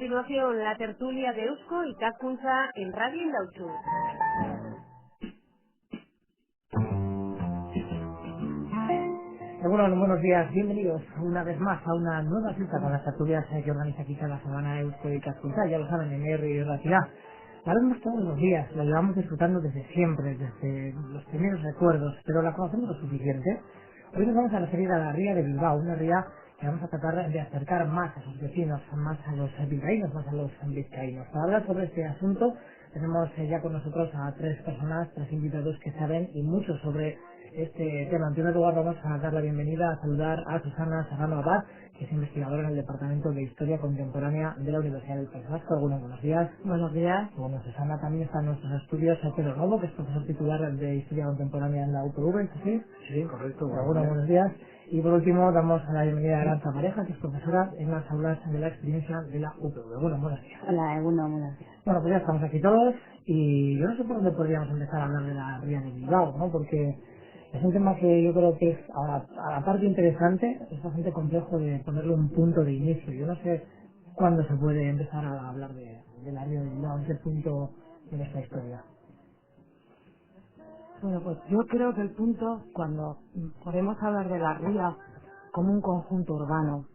continuación la tertulia de Eusko Ikaskuntza en Radio Indautxu. Bueno, buenos días, bienvenidos una vez más a una nueva cita con las tertulias que organiza aquí cada semana Eusko Ikaskuntza, ya lo saben, en R y Ratirá. La vemos todos los días, la llevamos disfrutando desde siempre, desde los primeros recuerdos, pero la conocemos lo suficiente. Hoy nos vamos a referir a la ría de Bilbao, una ría que vamos a tratar de acercar más a sus vecinos, más a los bilbaínos, más a los vizcaínos. Para hablar sobre este asunto tenemos ya con nosotros a tres personas, tres invitados que saben y mucho sobre este tema. En primer lugar vamos a dar la bienvenida, a saludar a Susana Serrano Abad, que es investigadora en el Departamento de Historia Contemporánea de la Universidad del País Vasco. Algunos buenos días. Buenos días. Bueno, Susana también está en nuestros estudios, Pedro Novo, que es profesor titular de Historia Contemporánea en la UPV, ¿es así? Sí, correcto. Buenos días. Y por último damos la bienvenida a Aranza Pareja, que es profesora en las aulas de la experiencia de la UPV. Bueno, buenos días. Hola, buenos días. Bueno, pues ya estamos aquí todos y yo no sé por dónde podríamos empezar a hablar de la ría de Bilbao, ¿no? Porque es un tema que yo creo que es, a la parte interesante, es bastante complejo de ponerle un punto de inicio. Yo no sé cuándo se puede empezar a hablar de la ría de Bilbao, en qué punto en esta historia. Bueno, pues yo creo que el punto, cuando podemos hablar de la ría como un conjunto urbano,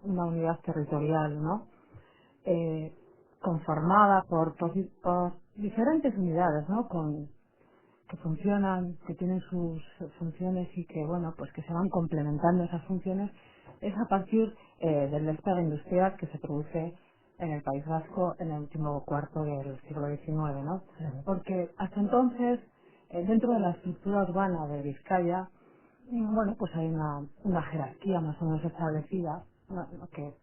una unidad territorial, ¿no? Conformada por diferentes unidades, ¿no? Que funcionan, que tienen sus funciones y que, bueno, pues que se van complementando esas funciones, es a partir del despegue industrial que se produce en el País Vasco en el último cuarto del siglo XIX, ¿no? Porque hasta entonces, dentro de la estructura urbana de Vizcaya, bueno, pues hay una jerarquía más o menos establecida, ¿no? Que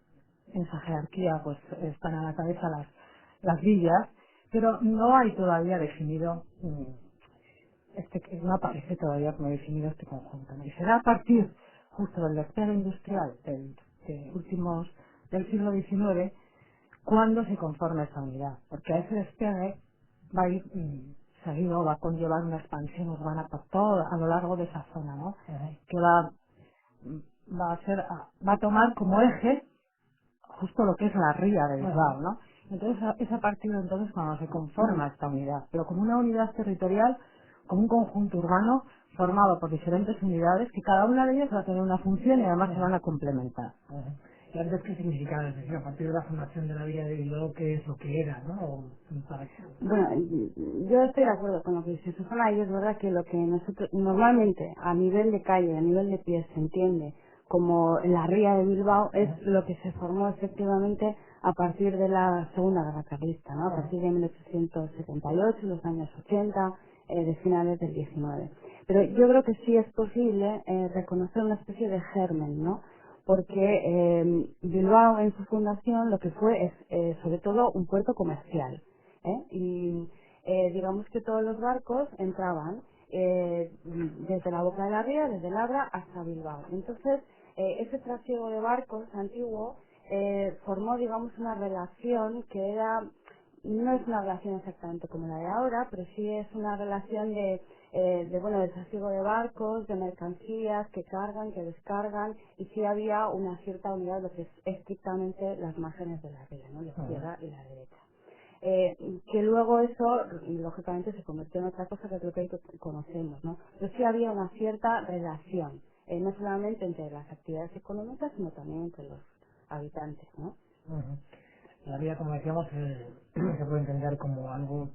en esa jerarquía pues están a la cabeza las villas, pero no hay todavía definido que no aparece todavía como definido este conjunto, ¿no? Y será a partir justo del despegue industrial del siglo XIX cuando se conforma esta unidad, porque a ese despegue va a ir seguido, va a conllevar una expansión urbana por todo a lo largo de esa zona, ¿no? Que va a tomar como eje justo lo que es la ría de Bilbao, ¿no? Entonces es a partir de entonces cuando se conforma esta unidad, pero como una unidad territorial, como un conjunto urbano formado por diferentes unidades que cada una de ellas va a tener una función y además se van a complementar. ¿Y antes qué significaba? Es decir, a partir de la fundación de la ría de Bilbao, ¿qué es lo que era, no? Para qué? Bueno, yo estoy de acuerdo con lo que dice Susana y es verdad que lo que nosotros normalmente a nivel de calle, a nivel de pies se entiende como la ría de Bilbao es lo que se formó efectivamente a partir de la Segunda Guerra Carlista, ¿no? A partir de 1878, los años 80, de finales del 19. Pero yo creo que sí es posible reconocer una especie de germen, ¿no? Porque Bilbao en su fundación lo que fue es sobre todo un puerto comercial, y digamos que todos los barcos entraban desde la boca de la ría, desde Labra hasta Bilbao. Entonces ese trasiego de barcos antiguo formó, digamos, una relación que no es una relación exactamente como la de ahora, pero sí es una relación de trasiego de barcos, de mercancías que cargan, que descargan, y sí había una cierta unidad de lo que es estrictamente las márgenes de la ría, ¿no? La izquierda y la derecha. Que luego eso, lógicamente, se convirtió en otra cosa que creo que conocemos, ¿no? Pero sí había una cierta relación, no solamente entre las actividades económicas, sino también entre los habitantes, ¿no? La ría, como decíamos, se puede entender como algo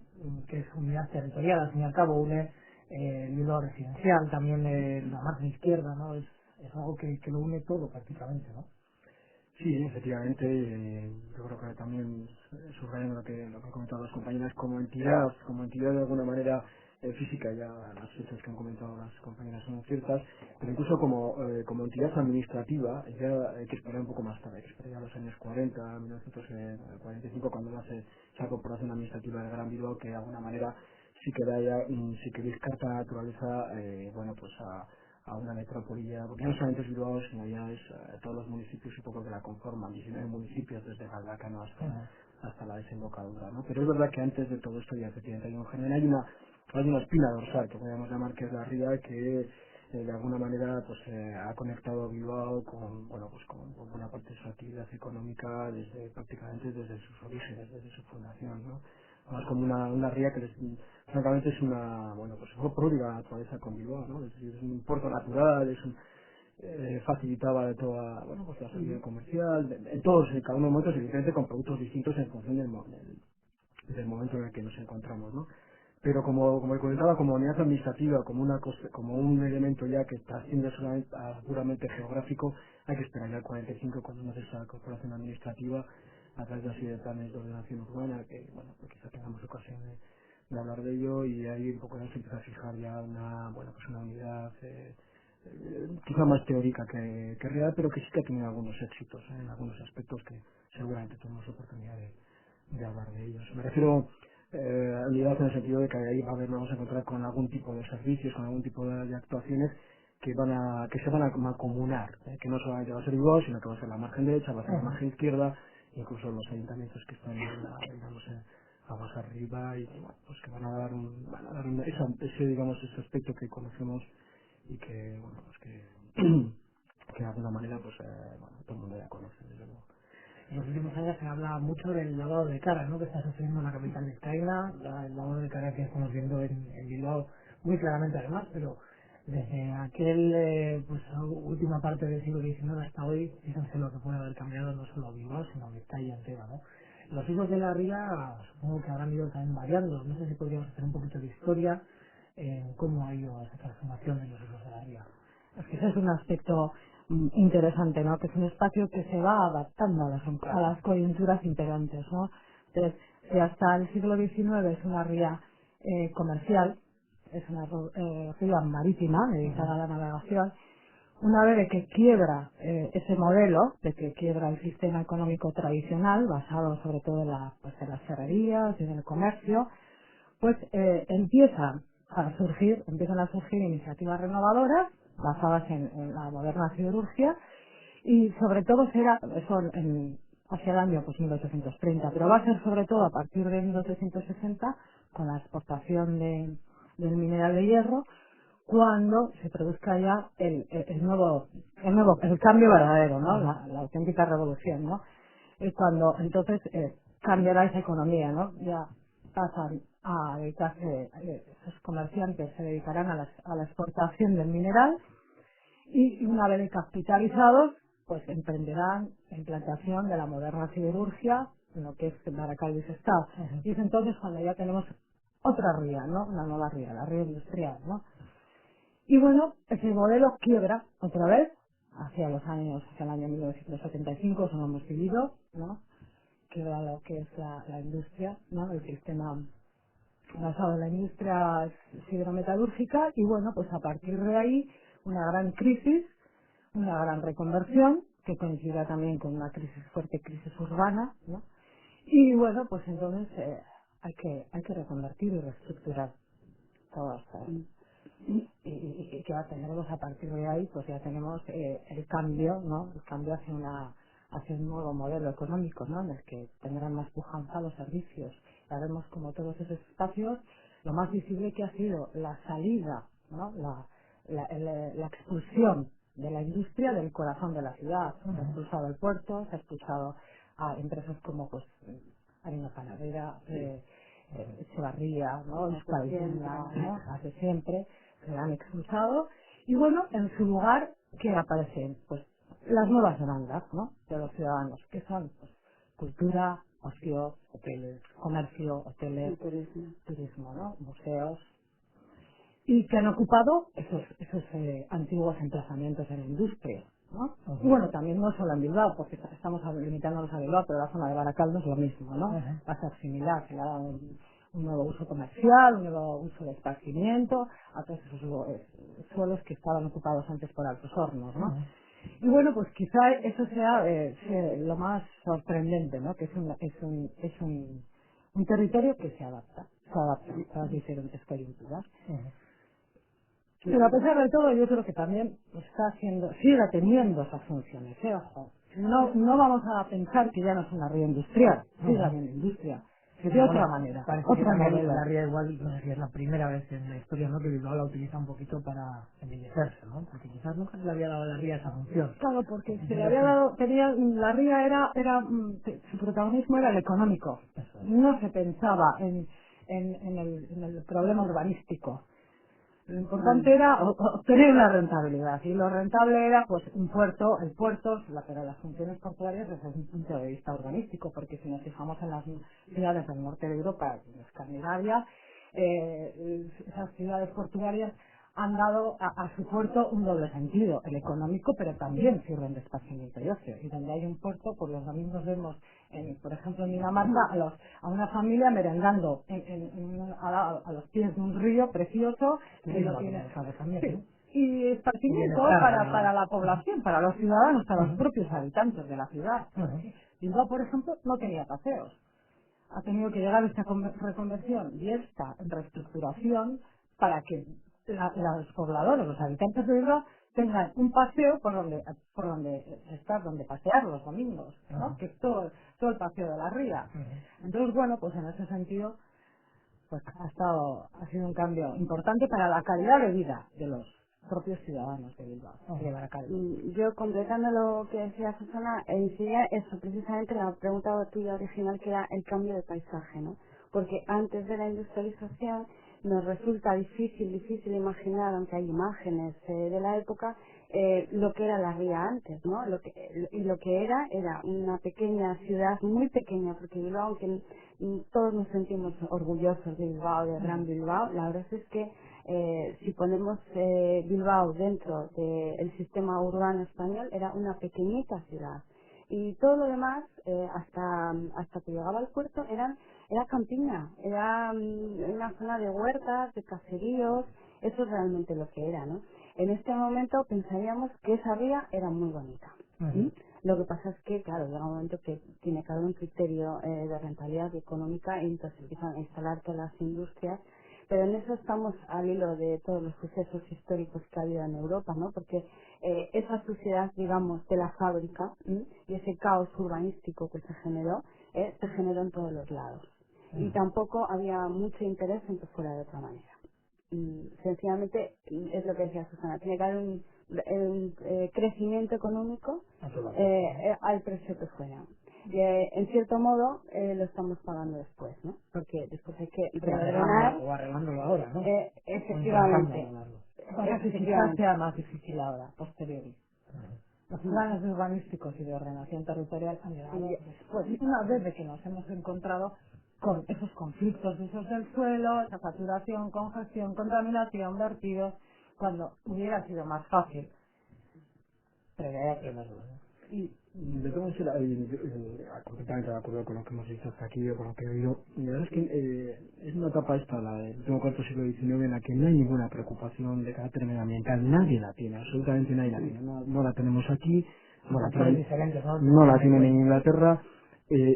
que es unidad territorial, al fin y al cabo une el hilo residencial, también la margen izquierda, ¿no? Es algo que lo une todo prácticamente, ¿no? Sí, efectivamente, yo creo que también subrayando lo que han comentado las compañeras, como entidad de alguna manera física, ya las fechas que han comentado las compañeras son ciertas, pero incluso como entidad administrativa, ya hay que esperar un poco más tarde, hay que esperar ya los años 40, 1945, cuando nace esa corporación administrativa del Gran Bilbao, que de alguna manera sí que da ya, sí que descarta la naturaleza, bueno, pues a una metrópoli ya, porque no solamente es Bilbao, sino ya es todos los municipios un poco que la conforman, 19 municipios desde Galdacano hasta la desembocadura, ¿no? Pero es verdad que antes de todo esto ya efectivamente hay un germen, hay una espina dorsal que podríamos llamar que es la ría, que de alguna manera pues ha conectado a Bilbao con con buena parte de su actividad económica prácticamente desde sus orígenes, desde su fundación, ¿no? Más como una ría que francamente es una fue pródiga la naturaleza con Bilbao, ¿no? Es decir, es un puerto natural, facilitaba de toda la salida comercial, en todos, en cada uno de los momentos, evidentemente con productos distintos en función del momento en el que nos encontramos, ¿no? Pero como le comentaba, como unidad administrativa, como un elemento ya que está siendo solamente puramente geográfico, hay que esperar ya el 45 cuando nace esa corporación administrativa a través de así de planes de ordenación urbana, que pues quizá tengamos ocasión de hablar de ello, y ahí un poco ya se empieza a fijar ya una unidad quizá más teórica que real, pero que sí que ha tenido algunos éxitos en algunos aspectos que seguramente tenemos oportunidad de hablar de ellos. Me refiero unidad en el sentido de que ahí vamos a encontrar con algún tipo de servicios, con algún tipo de actuaciones que se van a mancomunar, que no solamente va a ser Bilbao, sino que va a ser la margen derecha, va a ser la margen izquierda, incluso los ayuntamientos que están a más arriba, y pues que van a dar ese aspecto que conocemos y que que de alguna manera todo el mundo ya conoce, desde luego. En los últimos años se habla mucho del lavado de cara, ¿no?, que está sufriendo la capital vizcaína, el lavado de cara que estamos viendo en Bilbao muy claramente además, pero desde última parte del siglo XIX hasta hoy, fíjense lo que puede haber cambiado no solo Bilbao, sino Vizcaya entera, ¿no? Los usos de la ría supongo que habrán ido también variando, no sé si podríamos hacer un poquito de historia en cómo ha ido esa transformación en los usos de la ría. Es que ese es un aspecto interesante, ¿no? Que es un espacio que se va adaptando a las coyunturas imperantes, ¿no? Entonces, si hasta el siglo XIX es una ría comercial, es una ría marítima dedicada a la navegación, una vez que quiebra ese modelo, de que quiebra el sistema económico tradicional, basado sobre todo en las ferrerías y en el comercio, pues empiezan a surgir iniciativas renovadoras basadas en la moderna siderurgia, y sobre todo será eso hacia el año 1830, pero va a ser sobre todo a partir de 1860 con la exportación del mineral de hierro, cuando se produzca ya el cambio verdadero, ¿no? La auténtica revolución, ¿no? Es cuando entonces cambiará esa economía, ¿no? Ya pasan a dedicarse, esos comerciantes se dedicarán a la exportación del mineral, y una vez capitalizados, pues emprenderán la implantación de la moderna siderurgia en lo que es Baracaldo y Sestao. Y es entonces cuando ya tenemos otra ría, ¿no? Una nueva ría, la ría industrial, ¿no? Y bueno, ese modelo quiebra otra vez hacia el año 1975, eso lo hemos vivido, ¿no? Quiebra lo que es la industria, ¿no? El sistema basado en la industria siderometalúrgica, y bueno, pues a partir de ahí una gran crisis, una gran reconversión, que coincida también con una fuerte crisis urbana, ¿no? Y bueno, pues entonces hay que reconvertir y reestructurar todo esto. Y que tenemos a partir de ahí, pues ya tenemos el cambio, ¿no? El cambio hacia un nuevo modelo económico, ¿no? En el que tendrán más pujanza los servicios. Ya vemos como todos esos espacios, lo más visible que ha sido la salida, ¿no? La expulsión de la industria del corazón de la ciudad. Se ha expulsado el puerto, se ha expulsado a empresas como pues harina panadera, Echevarría, ¿no? Esclavitud, ¿no? Hace siempre se han expulsado, y bueno, en su lugar que aparecen pues las nuevas demandas, ¿no? De los ciudadanos, que son pues cultura, ocio, hoteles, comercio, hoteles, turismo, ¿no? Museos, y que han ocupado esos antiguos emplazamientos en la industria, ¿no? Y bueno, también no solo en Bilbao, porque estamos limitándonos a Bilbao, pero la zona de Baracaldo es lo mismo, ¿no? Va a ser similar, se le ha dado un nuevo uso comercial, un nuevo uso de esparcimiento a todos esos suelos que estaban ocupados antes por altos hornos, ¿no? Y bueno, pues quizá eso sea lo más sorprendente, ¿no? Que es un territorio que se adapta a las diferentes coyunturas. Pero a pesar de todo, yo creo que también sigue teniendo esas funciones, ojo. No vamos a pensar que ya no es una ría industrial, sigue habiendo industria. de otra manera, Parece que otro también modelo. la ría igual, no sé si es la primera vez en la historia, ¿no?, que Bilbao la utiliza un poquito para embellecerse, ¿no? Porque quizás nunca se le había dado a la ría esa función. Claro, porque se le había dado, la ría su protagonismo era el económico. Eso es. No se pensaba en el problema urbanístico. Lo importante era obtener una rentabilidad, y lo rentable era pues un puerto, pero las funciones portuarias desde un punto de vista urbanístico, porque si nos fijamos en las ciudades del norte de Europa, en Escandinavia, esas ciudades portuarias han dado a su puerto un doble sentido, el económico, pero también sirven de esparcimiento y ocio. Y donde hay un puerto, pues los domingos vemos, por ejemplo, en Dinamarca, a una familia merendando a los pies de un río precioso, Sí, y lo lo tiene. que sabes también, Sí. ¿no? Y esparcimiento Bienestar, para la población, para los ciudadanos, para los Ujú. propios habitantes de la ciudad. Ujú. Bilbao, por ejemplo, no tenía paseos. Ha tenido que llegar esta reconversión y esta reestructuración para que los pobladores, los habitantes de Bilbao, tengan un paseo por donde estar, donde pasear los domingos, ¿no? Ajá. Que es todo el paseo de la ría. Ujú. Entonces, bueno, pues en ese sentido, pues ha sido un cambio importante para la calidad de vida de los propios ciudadanos de Bilbao. Llevar a cabo. Yo, completando lo que decía Susana, incidía eso, precisamente la pregunta tuya original, que era el cambio de paisaje, ¿no? Porque antes de la industrialización nos resulta difícil imaginar, aunque hay imágenes de la época, lo que era la ría antes, ¿no? Lo que era una pequeña ciudad, muy pequeña, porque Bilbao, aunque todos nos sentimos orgullosos de Bilbao, de Gran Bilbao, la verdad es que si ponemos Bilbao dentro del sistema urbano español, era una pequeñita ciudad. Y todo lo demás, hasta que llegaba al puerto, era campiña, era una zona de huertas, de caseríos, eso es realmente lo que era, ¿no? En este momento pensaríamos que esa ría era muy bonita. Ujú. Lo que pasa es que, claro, llega un momento que tiene que haber un criterio de rentabilidad económica, y entonces empiezan a instalar todas las industrias, pero en eso estamos al hilo de todos los sucesos históricos que ha habido en Europa, ¿no? Porque esa suciedad, digamos, de la fábrica, y ese caos urbanístico que se generó en todos los lados. Y tampoco había mucho interés en que fuera de otra manera. Sencillamente, es lo que decía Susana, tiene que haber un crecimiento económico A toda costa. al precio que fuera. Y, en cierto modo, lo estamos pagando después, ¿no? Porque después hay que reordenar. O arreglándolo ahora, ¿no? Efectivamente. O intentando arreglarlo. Pasa que quizás sea más difícil ahora, posteriori. Los planes urbanísticos y de ordenación territorial han llegado después, una vez de que nos hemos encontrado con esos conflictos de usos del suelo, esa saturación, congestión, contaminación, vertidos, cuando hubiera sido más fácil prever. Y de todas maneras, completamente de acuerdo con lo que hemos visto hasta aquí o con lo que he oído. La verdad es que es una etapa esta, la del último cuarto siglo XIX, en la que no hay ninguna preocupación de carácter medioambiental. Nadie la tiene, absolutamente nadie la tiene. No la tenemos aquí, Factores diferentes, ¿no? no la tienen en Inglaterra,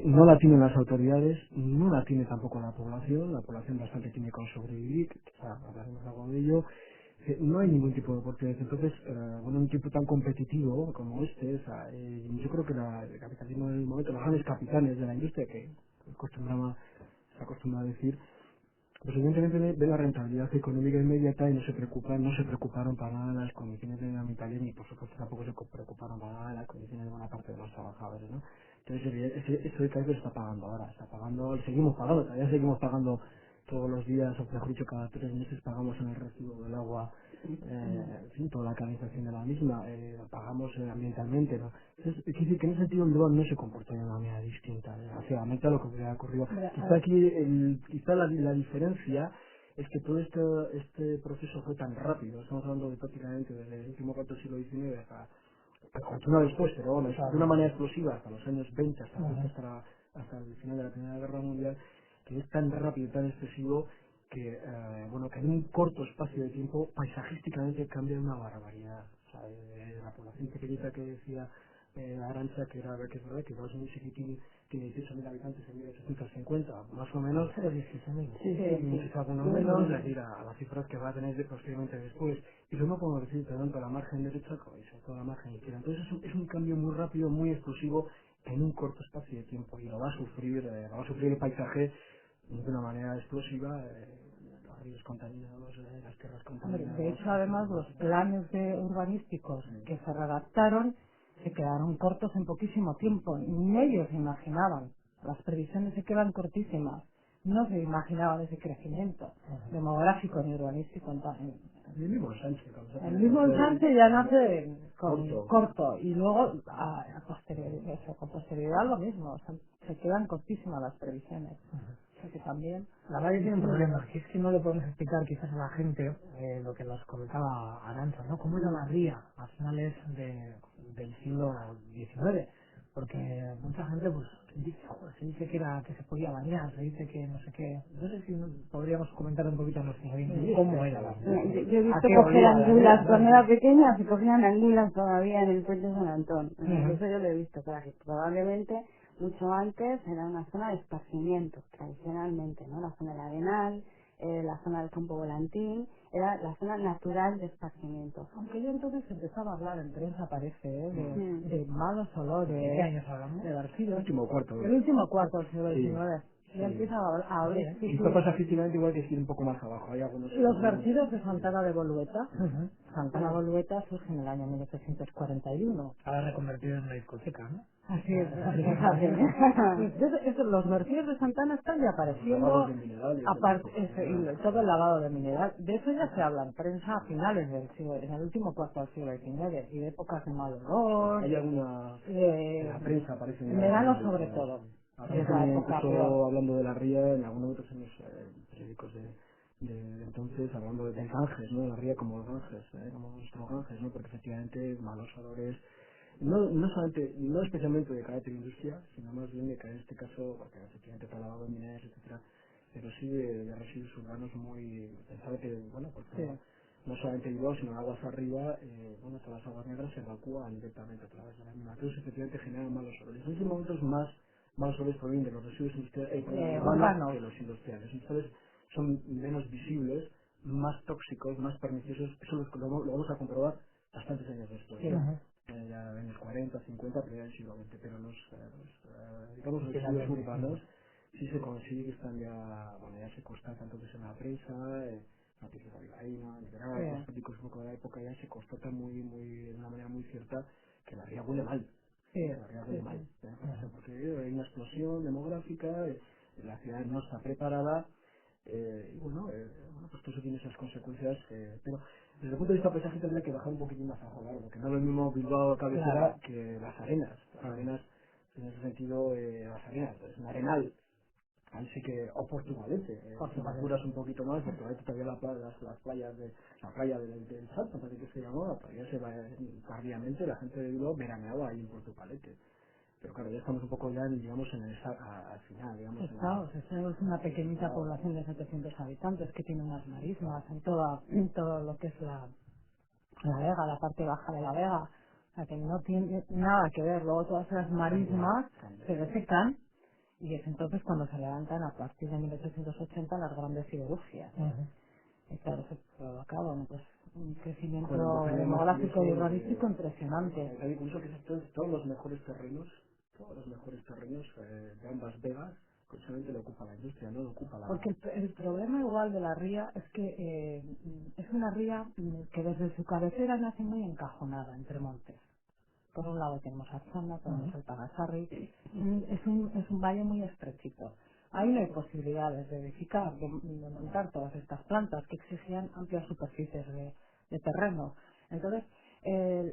no la tienen las autoridades, no la tiene tampoco la población bastante tiene con sobrevivir, quizá hablaremos algo de ello. No hay ningún tipo de oportunidades. Entonces, bueno, un tipo tan competitivo como este, yo creo que el capitalismo en el momento, los grandes capitanes de la industria, que se acostumbra a decir, pues evidentemente ve la rentabilidad económica inmediata y no se preocuparon para nada de las condiciones medioambientales, ni por supuesto tampoco se preocuparon para nada de las condiciones de buena parte de los trabajadores, ¿no? Entonces, eso de que se está pagando ahora, todavía seguimos pagando todos los días, o mejor dicho, cada 3 meses pagamos en el recibo del agua, en fin, toda la canalización de la misma, pagamos ambientalmente, ¿no? Entonces, quiere decir que en ese sentido el Bilbao no se comportó de una manera distinta, desgraciadamente, a lo que hubiera ocurrido. Quizá aquí, quizá la diferencia es que todo este proceso fue tan rápido, estamos hablando de prácticamente desde el último cuarto del siglo XIX continúa después, pero bueno, de una manera explosiva hasta los años 20, hasta el final de la Primera Guerra Mundial, que es tan rápido y tan excesivo que, que en un corto espacio de tiempo paisajísticamente cambia una barbaridad. O sea, la población pequeñita que decía Arantxa, que es verdad que es muy chiquitín, tiene 18.000 habitantes en 1850, más o menos. Pero 18.000. Sí, muchos algunos menos, es decir, a las cifras que va a tener posteriormente después. Y lo mismo podemos decir tanto a la margen derecha como y sobre todo a la margen izquierda. Entonces es un cambio muy rápido, muy explosivo en un corto espacio de tiempo, y lo va a sufrir el paisaje de una manera explosiva los ríos contaminados, las tierras Hombre, contaminadas. de hecho, además, los planes urbanísticos que se redactaron se quedaron cortos en poquísimo tiempo. Ni ellos se imaginaban. Las previsiones se quedan cortísimas. No se imaginaban ese crecimiento demográfico ni urbanístico. El mismo ensanche, El mismo ensanche ya nace corto. corto y luego con posterioridad lo mismo. O sea, se quedan cortísimas las previsiones. O sea que también... La radio tiene un problema, que es que no le podemos explicar quizás a la gente lo que nos comentaba Arantxa, ¿no? Cómo era la ría a finales del siglo XIX. Porque mucha gente pues dice, joder, se dice que se podía bañar, se dice que no sé qué. No sé si podríamos comentar un poquito a nuestros oyentes cómo era la ría. Yo he ¿A visto qué coger olía la angulas ría? cuando era pequeña, se cogían angulas todavía en el puente San Antón. Ujú. Eso yo lo he visto, claro, que probablemente mucho antes era una zona de esparcimiento, tradicionalmente, ¿no? La zona del Arenal, la zona del Campo Volantín, era la zona natural de esparcimiento. Aunque ya entonces empezaba a hablar, en prensa parece, Mm. de malos olores, ¿De qué años hablamos? de El vertidos. último cuarto. El último cuarto del siglo Sí. XIX. Ya Sí. empieza a abrir. Y esto pasa efectivamente igual que ir un poco más abajo. Hay algunos... Los vertidos de Santana de Bolueta. Ujú. Santana Bolueta surge en el año 1841. Ahora reconvertido en una discoteca, ¿no? Así es, fíjate. Los vertidos de Santana están ya Lavabos apareciendo, de minerales. aparte, y todo el lavado de mineral. De eso ya se habla en prensa a finales del siglo, en el último cuarto del siglo XIX, y de épocas de mal olor, Hay alguna... En la de, prensa aparecen... en verano sobre todo, Ahora que es la también, época incluso peor. hablando de la ría, en algunos otros años periódicos de entonces, hablando de Ganges, ¿no? La ría como Ganges, como nuestro Ganges, ¿no? Porque efectivamente malos olores, no solamente, no especialmente de carácter industrial, sino más bien de que en este caso, porque efectivamente está lavado en minerales, etcétera, pero sí de residuos urbanos muy, pensaba que, bueno, pues Sí, no solamente Bilbao, sino aguas arriba, bueno, todas las aguas negras se evacúan directamente a través de la misma. Entonces efectivamente generan malos olores. En estos momentos más malos olores provienen de los residuos industriales, urbanos que urbanos. los industriales. Entonces son menos visibles, más tóxicos, más perniciosos. Eso lo vamos a comprobar bastantes años después. Sí. Ujú. Ya en los 40, 50, pero ya del siglo XX. Pero digamos, los residuos Finalmente. urbanos sí se consigue que están ya, bueno, ya se constata entonces en la prensa, noticias de Bilbaína, liberal, Sí, los políticos un poco de la época ya se constata de una manera muy cierta que la ría huele mal. sí, Que la ría sí, huele mal. sí. Porque hay una explosión demográfica, la ciudad no está preparada, y bueno, pues todo eso tiene esas consecuencias, pero desde el punto de vista paisaje tendría que bajar un poquitín más abajo, claro, porque no es lo mismo Bilbao cabecera Claro. que las arenas. Las arenas, en ese sentido, las arenas, es un arenal. Ahí sí que, o Portugalete, si te apuras un poquito más, Portugalete todavía las playas la playa del Salto, parece que se llamaba, todavía se va tardíamente, la gente de Bilbao veraneaba ahí en Portugalete. Pero claro, ya estamos un poco ya, digamos, al final, digamos, Estamos, es una pequeñita población de 700 habitantes que tiene unas marismas en todo lo que es la Vega, la parte baja de la Vega. O sea que no tiene nada que ver. Luego todas esas marismas se desecan y es entonces cuando se levantan a partir de 1880 las grandes siderurgias. Ujú. Y claro, se provoca bueno, pues un crecimiento Bueno, pues además demográfico y curioso, urbanístico impresionante. hay curioso que todos los mejores terrenos, de ambas vegas, curiosamente lo ocupa la industria, no lo ocupa la... Porque el problema igual de la ría es que es una ría que desde su cabecera nace muy encajonada entre montes. Por un lado tenemos Arzana, tenemos el Pagasarri, es un valle muy estrechito. Ahí no hay posibilidades de edificar, de montar todas estas plantas que exigían amplias superficies de terreno. Entonces,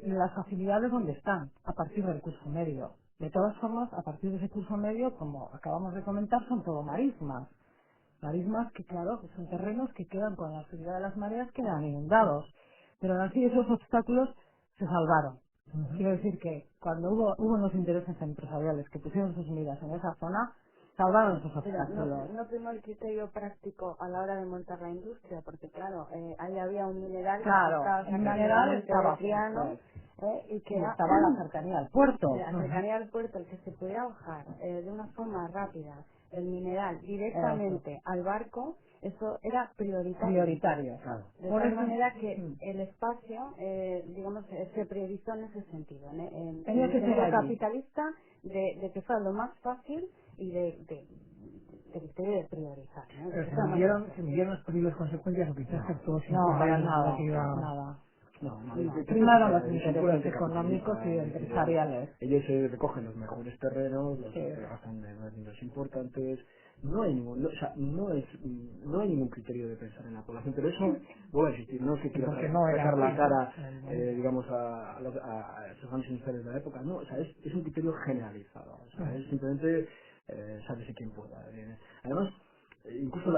las facilidades donde están, a partir del curso medio. De todas formas, a partir de ese curso medio, como acabamos de comentar, son todo marismas. Marismas que, claro, que son terrenos que quedan con la subida de las mareas, quedan inundados. Pero aún así esos obstáculos se salvaron. Quiero decir que cuando hubo unos intereses empresariales que pusieron sus miras en esa zona, salvaron esos Pero obstáculos. no primó el criterio práctico a la hora de montar la industria, porque claro, ahí había un mineral que se Claro, estaba el sacando del mineral monte de estaba Triano, pues, y que y era estaba la cercanía al puerto. la cercanía al puerto, el que se pudiera bajar de una forma rápida el mineral directamente al barco, eso era prioritario. Prioritario. Claro. De Por tal eso, manera que el espacio, digamos, se priorizó en ese sentido, tenía en el que ser sentido allí. capitalista, de que fuera lo más fácil y de criterio de priorizar, ¿no? Pero se midieron las posibles consecuencias o quizás que actuó sin No, para pensar en nada, lo que iba... nada. No, no, Primaron los es intereses puramente económicos y capitalista, es decir, empresariales. ellos recogen los mejores terrenos, los Sí. gastan en unos dinero importantes, no hay ningún, o sea, no hay ningún criterio de pensar en la población, pero eso vuelve a existir, no es que Sí, quiera porque no era sacar la así, cara, ¿no? En el momento. digamos, a esos grandes industriales de la época, no, o sea, es un criterio generalizado, o sea, es simplemente, sálvese quien pueda. Además, incluso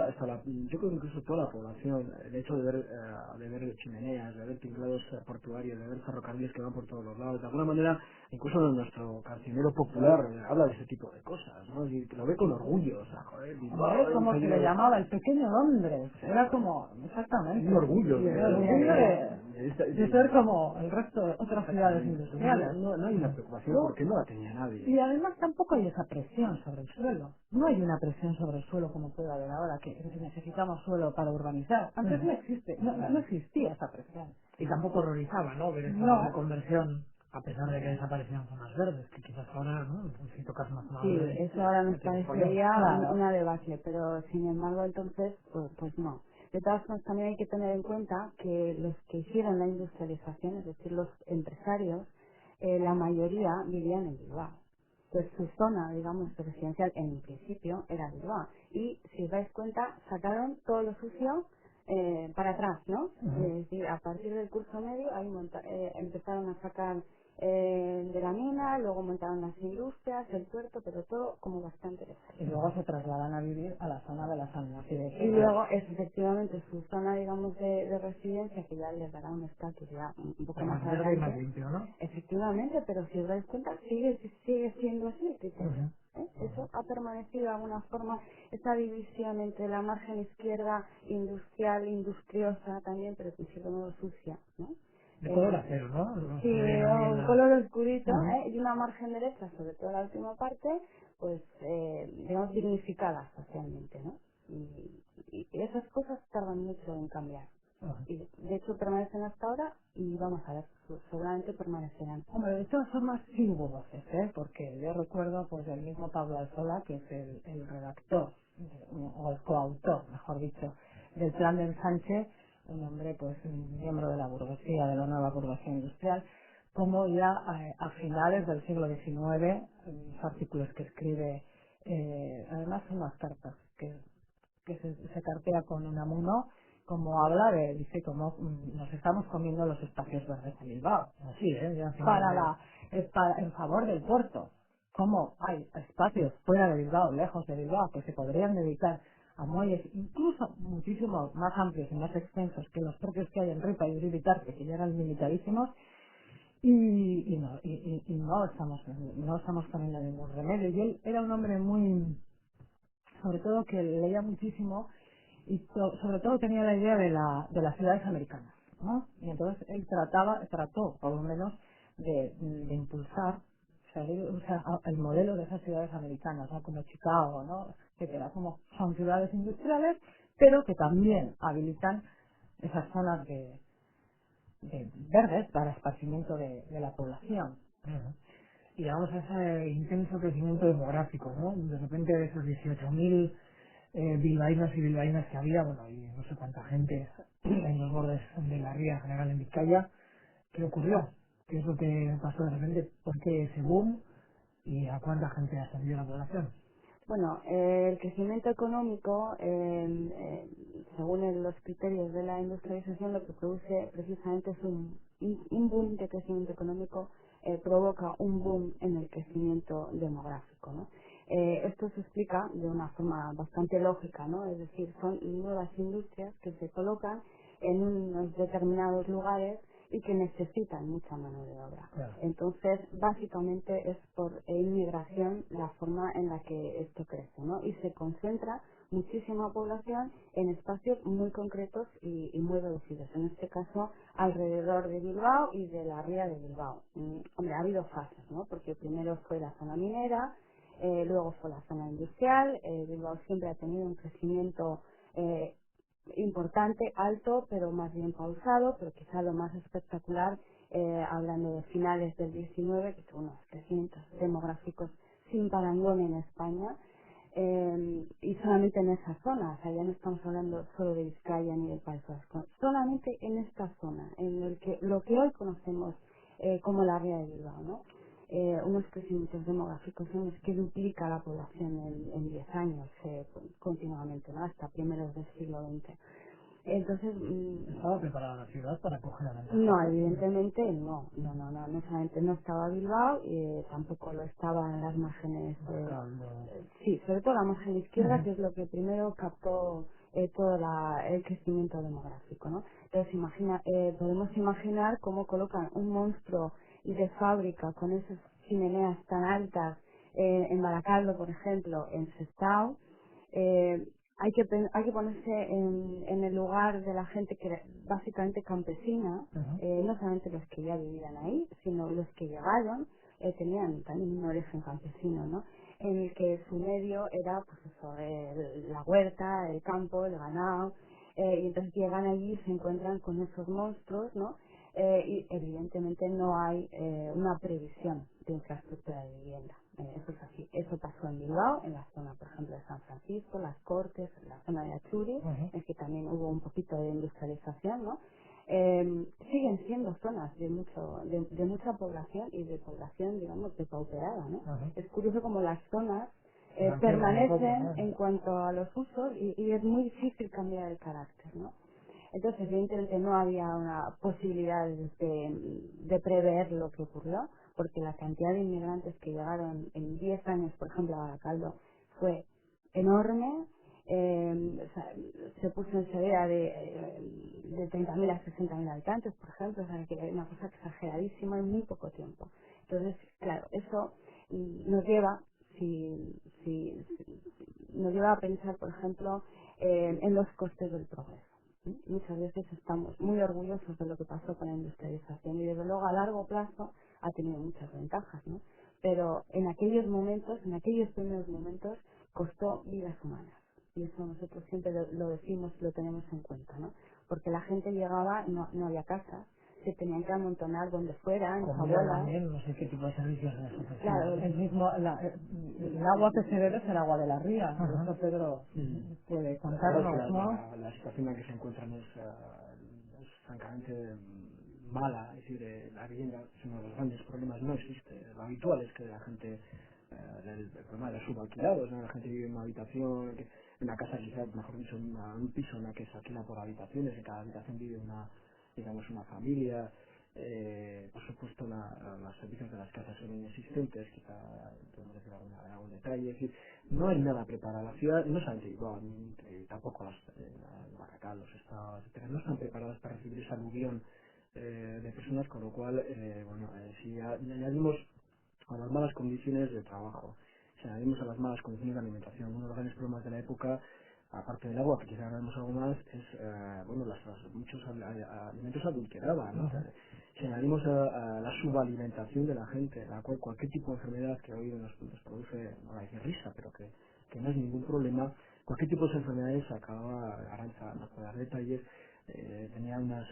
yo creo que incluso toda la población, el hecho de ver chimeneas, de ver tinglado portuarios, de ver ferrocarriles que van por todos los lados, de alguna manera, incluso nuestro cancinero popular habla de ese tipo de cosas, ¿no? Y lo ve con orgullo, o sea, joder, Bilbao, Hombre, como se le llamaba, el pequeño Londres. Era como, exactamente. un orgullo Y el orgullo de ser de- como el resto de otras ciudades industriales. no hay una preocupación No. porque no la tenía nadie. Y además tampoco hay esa presión sobre el suelo. No hay una presión sobre el suelo como puede haber ahora, que necesitamos suelo para urbanizar. Antes no existe, no existía esa presión. Y tampoco horrorizaba, ¿no? Ver esa No. reconversión, a pesar de que desaparecían zonas verdes, que quizás ahora, ¿no? Si tocas una zona Sí, verde, eso ahora nos ya tienes follón. parecería Claro. una debacle, pero sin embargo entonces, pues no. De todas formas también hay que tener en cuenta que los que hicieron la industrialización, es decir, los empresarios, la mayoría vivían en Bilbao. Pues su zona, digamos, residencial en principio era Bilbao. Y si os dais cuenta, sacaron todo lo sucio para atrás, ¿no? Es decir, a partir del curso medio ahí empezaron a sacar de la mina, luego montaron las industrias, el puerto, pero todo como bastante lejos. Y luego se trasladan a vivir a la zona de las almas y de Y luego es efectivamente su zona, digamos, de residencia, que ya les dará un estatus ya un poco Más más verde y más adelante. limpio, ¿no? Efectivamente, pero si os dais cuenta, sigue siendo así el criterio. Ujú. Eso ha permanecido de alguna forma, esa división entre la margen izquierda industrial, industriosa también, pero en cierto modo sucia, ¿no? De color acero, ¿no? Lo Sí, que ven ahí en un la... color oscurito, Ujú. y una margen derecha, sobre todo la última parte, pues, digamos, dignificada socialmente, ¿no? Y esas cosas tardan mucho en cambiar. Ujú. Y de hecho permanecen hasta ahora y vamos a ver, seguramente permanecerán. Hombre, de todas formas sí hubo voces, ¿eh? Porque yo recuerdo pues el mismo Pablo Alzola, que es el redactor, o el coautor, mejor dicho, del plan de ensanche, un hombre pues un miembro de la burguesía, de la nueva burguesía industrial, como ya a finales del siglo XIX, los artículos que escribe, además son unas cartas que se cartea con Unamuno, como habla de, dice, como nos estamos comiendo los espacios verdes en Bilbao, Así, ya al final para en favor del puerto. Como hay espacios fuera de Bilbao, lejos de Bilbao, que se podrían dedicar a muelles incluso muchísimo más amplios y más extensos que los propios que hay en Ripa y Uribitarque, que ya eran militarísimos, y no estamos poniendo ningún remedio. Y él era un hombre muy, sobre todo que leía muchísimo y sobre todo tenía la idea de las ciudades americanas, ¿no? Y entonces él trató por lo menos de impulsar, o sea, el modelo de esas ciudades americanas, ¿no? Como Chicago, ¿no? Etcétera, como son ciudades industriales, pero que también habilitan esas zonas de verdes para esparcimiento de la población. Ujú. Y vamos a ese intenso crecimiento demográfico, ¿no? De repente de esos 18.000 bilbaínos y bilbaínas que había, bueno, y no sé cuánta gente en los bordes de la ría en general en Vizcaya, ¿qué ocurrió? ¿Qué es lo que pasó de repente? ¿Por qué ese boom? ¿Y a cuánta gente ascendió la población? Bueno, el crecimiento económico, según los criterios de la industrialización, lo que produce precisamente es un boom de crecimiento económico, provoca un boom en el crecimiento demográfico, ¿no? Esto se explica de una forma bastante lógica, ¿no? Es decir, son nuevas industrias que se colocan en unos determinados lugares y que necesitan mucha mano de obra. Claro. Entonces, básicamente es por inmigración la forma en la que esto crece, ¿no? Y se concentra muchísima población en espacios muy concretos y muy reducidos. En este caso, alrededor de Bilbao y de la ría de Bilbao. Hombre, ha habido fases, ¿no? Porque primero fue la zona minera, luego fue la zona industrial. Bilbao siempre ha tenido un crecimiento importante, alto, pero más bien pausado, pero quizá lo más espectacular, hablando de finales del 19, que son unos crecimientos demográficos sin parangón en España, y solamente en esa zona, o sea, ya no estamos hablando solo de Vizcaya ni del País Vasco, solamente en esta zona, en el que lo que hoy conocemos como la Ría de Bilbao, ¿no? Unos crecimientos demográficos en los que duplica la población en 10 años continuamente, ¿no? Hasta primeros del siglo XX. Entonces, ¿Estaba preparada la ciudad para acoger a la no, evidentemente no solamente no estaba Bilbao, tampoco lo estaba en las márgenes, sí, sobre todo la margen izquierda, que es lo que primero captó todo el crecimiento demográfico, ¿no? Entonces, podemos imaginar cómo colocan un monstruo de fábrica con esas chimeneas tan altas en Baracaldo, por ejemplo, en Sestao. Hay que ponerse en el lugar de la gente que era básicamente campesina, no solamente los que ya vivían ahí, sino los que llegaron, tenían también un origen campesino, ¿no? En el que su medio era, pues eso, la huerta, el campo, el ganado, y entonces llegan allí y se encuentran con esos monstruos, ¿no? Y evidentemente no hay una previsión de infraestructura de vivienda. Eso es así. Eso pasó en Bilbao, en la zona, por ejemplo, de San Francisco, Las Cortes, en la zona de Achuri, en que también hubo un poquito de industrialización, ¿no? Siguen siendo zonas de mucha población y de población, digamos, depauperada, ¿no? Es curioso como las zonas permanecen en cuanto a los usos y es muy difícil cambiar el carácter, ¿no? Entonces, evidentemente no había una posibilidad de prever lo que ocurrió, porque la cantidad de inmigrantes que llegaron en 10 años, por ejemplo, a Baracaldo, fue enorme. O sea, se puso en severa de 30.000 a 60.000 habitantes, por ejemplo, o sea, que es una cosa exageradísima en muy poco tiempo. Entonces, claro, eso nos lleva, nos lleva a pensar, por ejemplo, en los costes del progreso. Muchas veces estamos muy orgullosos de lo que pasó con la industrialización y desde luego a largo plazo ha tenido muchas ventajas, ¿no? Pero en aquellos momentos, en aquellos primeros momentos, costó vidas humanas. Y eso nosotros siempre lo decimos y lo tenemos en cuenta, ¿no? Porque la gente llegaba, no había casas, se tenían que amontonar donde fuera, en su abuela. También, no sé qué tipo de servicios les ofrecían. Claro, el agua que se bebe es el agua de la ría. Eso Pedro puede contarnos, ¿no? La situación en la que se encuentran es francamente mala. Es decir, la vivienda es uno de los grandes problemas, no existe. Lo habitual es que la gente, el problema de los subalquilados, ¿no? La gente vive en una habitación, en una casa quizás, mejor dicho, en un piso en la que se alquila por habitaciones, en cada habitación vive una familia. Por supuesto, los servicios de las casas son inexistentes, quizá podemos decir algún detalle. Es decir, no hay nada preparado. La ciudad, no solamente igual, tampoco Baracaldo, los estados, etcétera, no están preparadas para recibir esa aluvión de personas, con lo cual, si añadimos a las malas condiciones de trabajo, si añadimos a las malas condiciones de alimentación, uno de los grandes problemas de la época, aparte del agua, que quizá hablaremos algo más, es muchos alimentos adulterados, ¿no? Si añadimos a la subalimentación de la gente, la cual cualquier tipo de enfermedad que hoy nos produce, no voy a decir risa, pero que no es ningún problema, cualquier tipo de enfermedades acaba, Arantxa nos puede dar detalles, tenía unas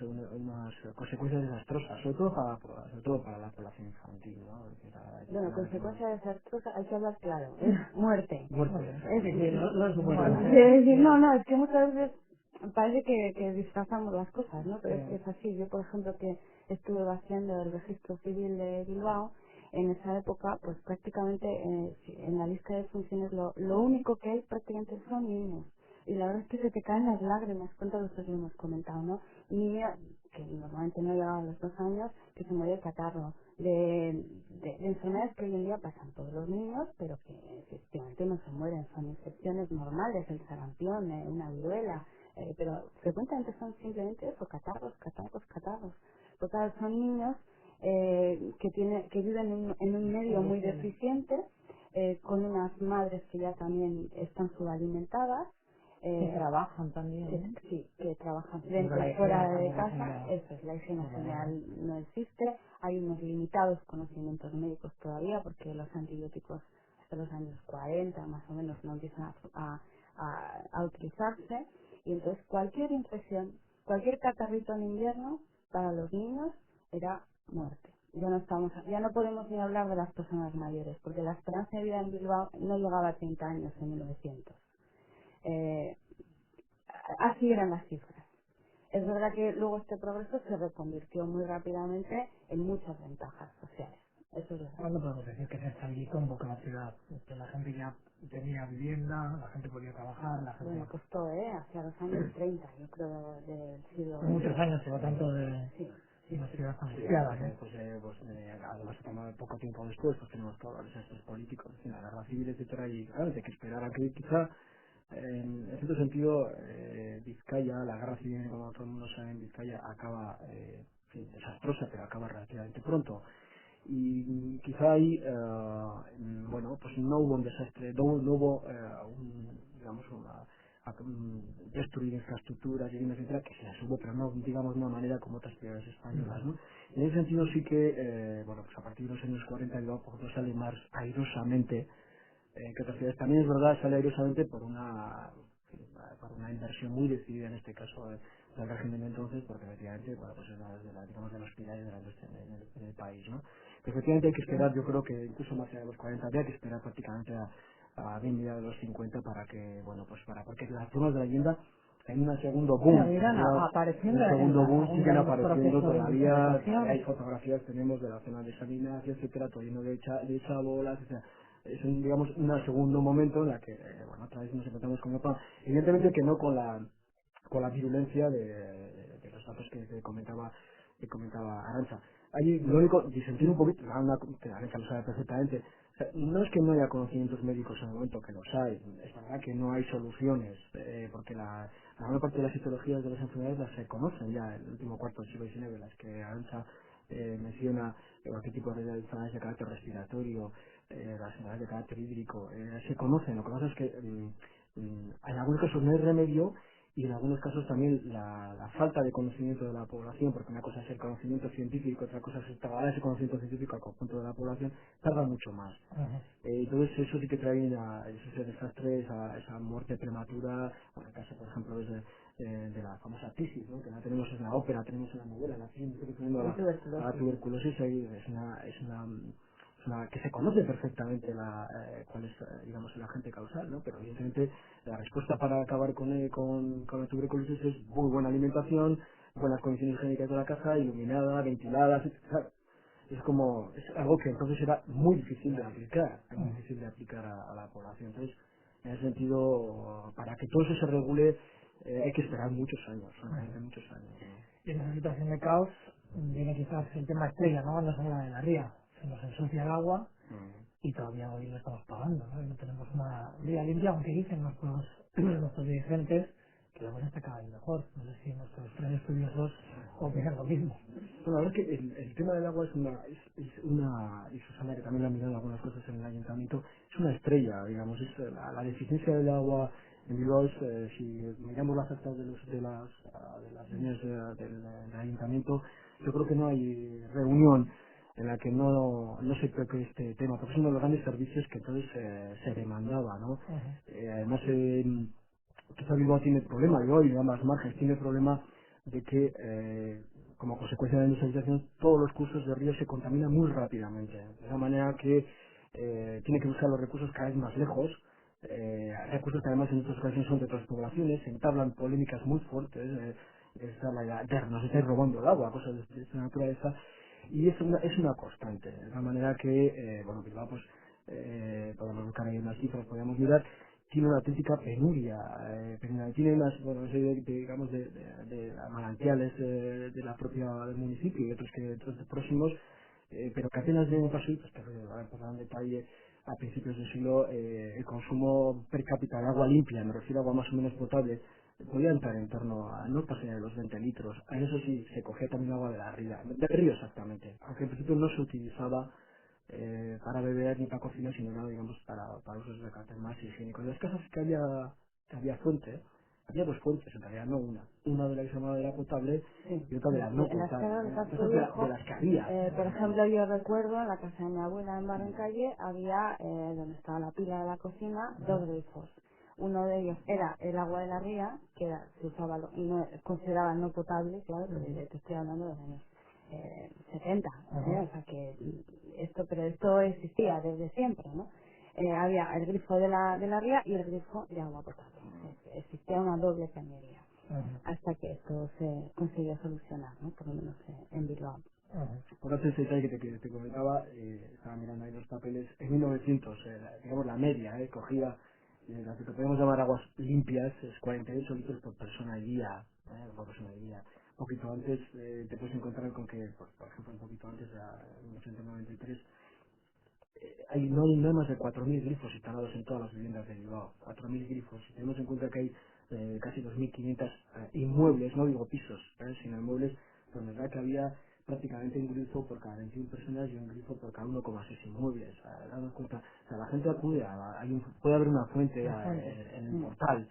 consecuencias desastrosas, sobre todo para la población infantil, ¿no? Bueno, consecuencia desastrosa, hay que hablar claro, es muerte. No es No, es que muchas veces parece que disfrazamos las cosas, ¿no? Pero es así. Yo, por ejemplo, que estuve vaciando el registro civil de Bilbao, en esa época, pues prácticamente en la lista de funciones lo único que hay prácticamente son niños. Y la verdad es que se te caen las lágrimas, cuántas veces lo hemos comentado, ¿no? Niña que normalmente no llegaba a los 2 años, que se muere de catarro, de enfermedades que hoy en día pasan todos los niños, pero que efectivamente no se mueren, son infecciones normales, el sarampión, una viruela, pero frecuentemente son simplemente eso, catarros. Total, son niños que viven en un medio muy deficiente, con unas madres que ya también están subalimentadas, Que trabajan también. que trabajan dentro y fuera de casa. Eso es, la higiene general no existe. Hay unos limitados conocimientos médicos todavía, porque los antibióticos hasta los años 40 más o menos no empiezan a utilizarse. Y entonces cualquier infección, cualquier catarrito en invierno para los niños era muerte. ya no podemos ni hablar de las personas mayores, porque la esperanza de vida en Bilbao no llegaba a 30 años en 1900. Eh, Así eran las cifras. Es verdad que luego este progreso se reconvirtió muy rápidamente en muchas ventajas sociales. Eso es verdad. No podemos decir que se estabilizó un poco la ciudad, que la gente ya tenía vivienda, la gente podía trabajar, la gente... Bueno, costó, hacia los años 30, yo creo, del siglo Muchos XX. años llevó tanto de Sí, una ciudad Sí, angustiada, ¿no? además poco tiempo después pues tenemos todos los desastres políticos, la guerra civil, etcétera, y claro, hay que esperar a que quizá en cierto sentido Vizcaya, la guerra civil, como todo el mundo sabe, en Vizcaya acaba en fin, desastrosa, pero acaba relativamente pronto. Y quizá ahí bueno, pues no hubo un desastre, no hubo digamos destruir infraestructuras y etcétera, que se las hubo, pero no digamos de una manera como otras ciudades españolas, ¿no? En ese sentido sí que bueno, pues a partir de los años 40 Bilbao por ejemplo sale más airosamente que otras ciudades. También es verdad, sale airosamente por una inversión muy decidida en este caso del régimen de entonces, porque efectivamente, bueno, pues es una digamos, de los pilares de la industria en el país, ¿no? Pero efectivamente hay que esperar, yo creo que incluso más allá de los 40 habría que esperar prácticamente a bien de los 50 para que, bueno, pues porque las zonas de la leyenda en un segundo boom, Pero irán en apareciendo un en segundo la boom siguen segunda apareciendo proceso de todavía, industrialización. hay fotografías, tenemos de la zona de Salinas, etcétera, todo lleno de chabolas, etcétera. Es un, digamos, un segundo momento en la que, bueno, otra vez nos encontramos con otra, evidentemente que no con la virulencia de los datos que comentaba Arantxa. Allí lo único, disentir un poquito, que Arantxa lo sabe perfectamente, o sea, no es que no haya conocimientos médicos en el momento que los hay, es verdad que no hay soluciones, porque la mayor parte de las etiologías de las enfermedades las se conocen ya en el último cuarto del siglo XIX, las que Arantxa menciona, qué tipo de enfermedades de carácter respiratorio, las enfermedades de carácter hídrico, se conocen, lo que pasa es que en algunos casos no hay remedio y en algunos casos también la falta de conocimiento de la población, porque una cosa es el conocimiento científico, otra cosa es trasladar ese conocimiento científico al conjunto de la población, tarda mucho más. Ajá. Entonces eso sí que trae a ese desastre, esa muerte prematura, bueno, el caso por ejemplo es de la famosa tisis, ¿no? Que la tenemos en la ópera, tenemos en la novela, en la ciencia, estoy refiriendo y a la tuberculosis. tuberculosis, ahí que se conoce perfectamente cuál es digamos el agente causal, ¿no? Pero evidentemente la respuesta para acabar con la tuberculosis es muy buena alimentación, buenas condiciones higiénicas de la casa, iluminada, ventiladas, etc. Es algo que entonces era muy difícil de aplicar, a la población. Entonces, en ese sentido, para que todo eso se regule, hay que esperar muchos años, francamente muchos años, ¿no? Y en esa situación de caos viene quizás el tema estrella, ¿no? Cuando se habla de la ría. Se nos ensucia el agua y todavía hoy lo estamos pagando, ¿no? Y no tenemos una ría limpia, aunque dicen nuestros dirigentes que la cosa está cada vez mejor. No sé si nuestros tres estudiosos opinan lo mismo. Bueno, la verdad es que el tema del agua y Susana que también lo ha mirado algunas cosas en el ayuntamiento, es una estrella, digamos, es la deficiencia del agua en Bilbao es, si miramos las actas de las reuniones del ayuntamiento, yo creo que no hay reunión en la que no se toque este tema, porque es uno de los grandes servicios que entonces se demandaba, ¿no? Ajá. Además, quizá Bilbao tiene el problema, Bilbao y ambas margens tiene el problema de que como consecuencia de la industrialización todos los cursos de río se contaminan muy rápidamente, de la manera que tiene que buscar los recursos cada vez más lejos, recursos que además en muchas ocasiones son de otras poblaciones, se entablan polémicas muy fuertes, nos estáis robando el agua, cosas de esta naturaleza, y es una constante, de la manera que, bueno, Bilbao pues podemos buscar ahí unas cifras, podemos mirar, tiene una auténtica penuria, tiene unas, bueno, una serie digamos, de manantiales de la propia del municipio y otros próximos, pero que apenas de un paso, pues que por dar un detalle, a principios del siglo el consumo per cápita de agua limpia, me refiero a agua más o menos potable, podía entrar en torno a no pasar de los 20 litros. A eso sí, se cogía también agua de la ría, del río exactamente, aunque en principio no se utilizaba para beber ni para cocinar, sino nada, digamos, para usos de carácter más higiénico. En las casas que había fuente, había dos fuentes, en realidad no una de la que se llamaba de la potable Sí, y otra de la no en las potable, casas de ¿no? Castro Esas de Viejo, las que había. por ejemplo, yo recuerdo en la casa de mi abuela en Barrancalle había, donde estaba la pila de la cocina, dos grifos. Uno de ellos era el agua de la ría, que se usaba, no, consideraba no potable, claro, porque te estoy hablando de años. 70, o sea que pero esto existía desde siempre, ¿no? Había el grifo de la ría y el grifo de agua potable. Existía una doble cañería hasta que esto se consiguió solucionar, ¿no? Por lo menos en Bilbao. Por otro detalle que te comentaba, estaba mirando ahí los papeles, en 1900, digamos la media, cogía las que podemos llamar aguas limpias, es 48 litros por persona y día, por persona y día. Un poquito antes te puedes encontrar con que, por ejemplo, un poquito antes, en 1993, no hay más de 4.000 grifos instalados en todas las viviendas de Bilbao. 4.000 grifos. Si tenemos en cuenta que hay casi 2.500 inmuebles, no digo pisos, sino inmuebles, pues nos da que había prácticamente un grifo por cada 21 personas y un grifo por cada 1,6 inmuebles. Daros cuenta, o sea, la gente acude, puede haber una fuente en el portal.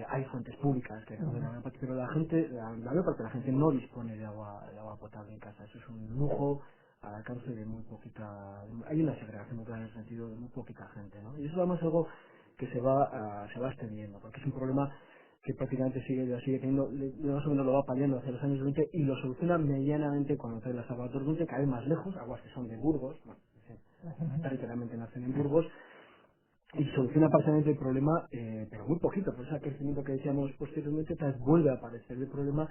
Hay fuentes públicas que acuden a la parte, pero la mayor parte de la gente no dispone de agua potable en casa. Eso es un lujo al alcance de muy poquita. Hay una segregación muy clara en el sentido de muy poquita gente, ¿no? Y eso además es algo que se va extendiendo, porque es un problema que prácticamente sigue teniendo, más o menos lo va paliando hacia los años 20 y lo soluciona medianamente cuando trae las aguas torrente, cada vez más lejos, aguas que son de Burgos, bueno, literalmente nacen en Burgos, y soluciona parcialmente el problema, pero muy poquito, por ese crecimiento que decíamos posteriormente, vuelve a aparecer el problema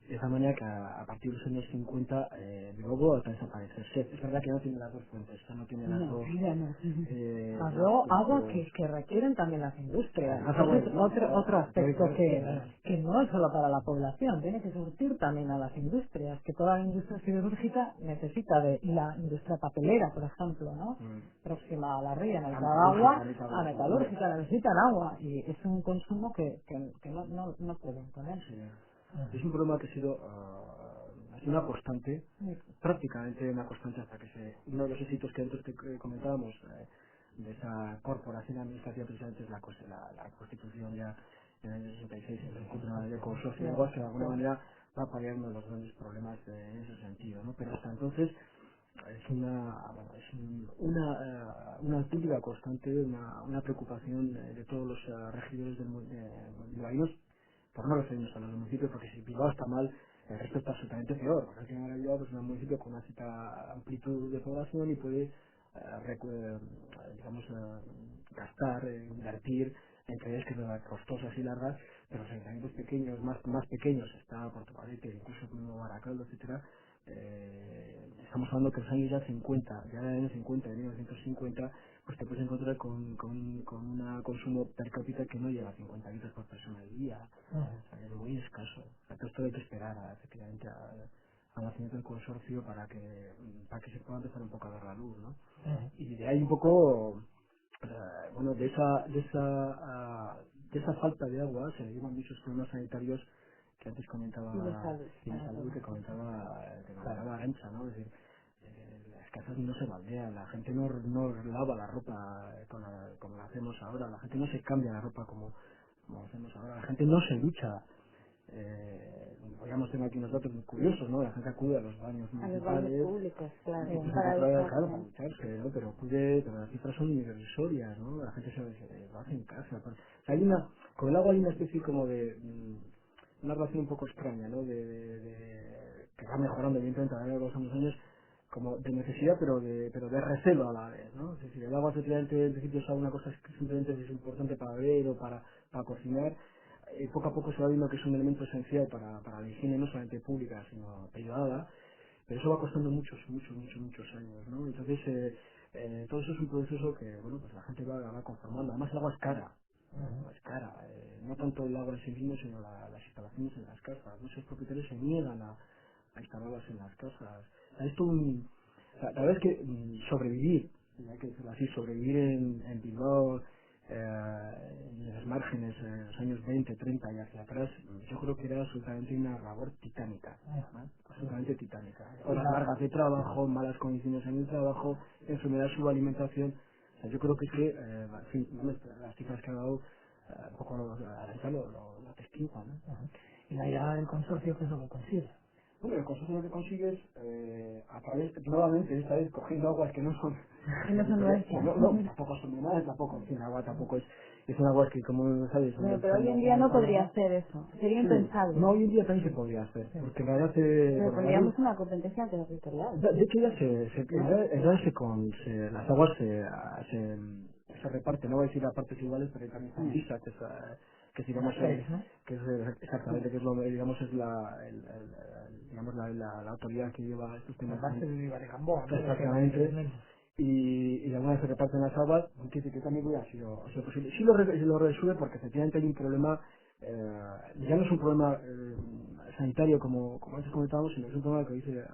de esa manera que a partir de los años 50 luego va a desaparecer. Sí, es verdad que no tiene las dos fuentes, no tiene las dos. Más luego agua que requieren también las industrias. Entonces, otro aspecto que no es solo para la población, tiene que surtir también a las industrias, que toda la industria siderúrgica necesita de la industria papelera, por ejemplo, ¿no? Próxima a la ría, necesita agua, la metalúrgica necesitan agua y es un consumo que no pueden poner. Es un problema que ha sido una constante, prácticamente una constante hasta que uno de los éxitos que antes te comentábamos de esa corporación administrativa precisamente es la constitución ya en el año 66 del consorcio de aguas que de alguna manera va a paliar uno de los grandes problemas en ese sentido, ¿no? Pero hasta entonces es una auténtica constante, una preocupación de todos los regidores bilbaínos por no referirnos a los municipios, porque si Bilbao está mal, el resto está absolutamente peor. Porque al final Bilbao pues, es un municipio con una cierta amplitud de población y puede, gastar, invertir en tareas que son costosas y largas, pero los ayuntamientos pequeños, más pequeños, está Portugalete, incluso como Baracaldo, etcétera. Estamos hablando que en los años ya 50, ya en los años 50, de 1950, pues te puedes encontrar con un consumo per cápita que no llega a 50 litros por persona al día. O sea, es muy escaso. O sea, todo esto hay que esperar efectivamente al nacimiento del consorcio para que se pueda empezar un poco a dar la luz, ¿no? Y de ahí un poco, bueno, de esa falta de agua se derivan muchos problemas sanitarios que antes comentaba y de salud que comentaba Arantxa, ¿no? Es decir, las casas no se baldean, la gente no lava la ropa como la hacemos ahora, la gente no se cambia la ropa como hacemos ahora, la gente no se ducha. Podríamos tener aquí unos datos muy curiosos, ¿no? La gente acude a los baños municipales. A los baños públicos, claro. Para ducharse, ¿no? Pero las cifras son irrisorias, ¿no? La gente lo hace en casa. O sea, con el agua hay una especie como de una relación un poco extraña, ¿no? Que va mejorando evidentemente a lo largo de los años, como de necesidad, pero de recelo a la vez, ¿no? Es decir, el agua efectivamente en principio es una cosa que simplemente es importante para beber o para cocinar. Poco a poco se va viendo que es un elemento esencial para la higiene no solamente pública sino privada, pero eso va costando muchos años, ¿no? Entonces todo eso es un proceso que bueno pues la gente va conformando. Además el agua es cara, no tanto el agua en sí mismo sino las instalaciones en las casas. Muchos propietarios se niegan a instalarlas en las casas. O sea, la verdad es que sobrevivir, hay que decirlo así, sobrevivir en Bilbao, en las márgenes, en los años 20, 30 y hacia atrás, yo creo que era absolutamente una labor titánica, ¿no? Absolutamente titánica. Horas largas de trabajo, malas condiciones en el trabajo, enfermedad, subalimentación. O sea, yo creo que es que, en fin, las cifras que ha dado, un poco lo atestiguan, ¿no? Y la llegada del consorcio, ¿qué es lo que consigue? Bueno, el consorcio lo que consigues a través, nuevamente, esta vez cogiendo aguas que no son nuestras. tampoco son de nada, tampoco, en fin, agua tampoco es son aguas que, como sabes, Pero hoy en día no podría hacer eso, sería impensable. no, hoy en día también se podría hacer, porque en realidad Pero tendríamos una competencia territorial. de hecho ya en realidad las aguas se reparten, no voy a decir a partes iguales, pero hay también Lisa, que es, digamos, que es exactamente, que es lo, digamos, es digamos, la autoridad que lleva estos temas. La base de Barigambó, exactamente. Y de alguna vez se reparten las aguas, que también ha sido posible. Sí lo resuelve porque efectivamente hay un problema, ya no es un problema sanitario como antes comentábamos, sino es un problema que dice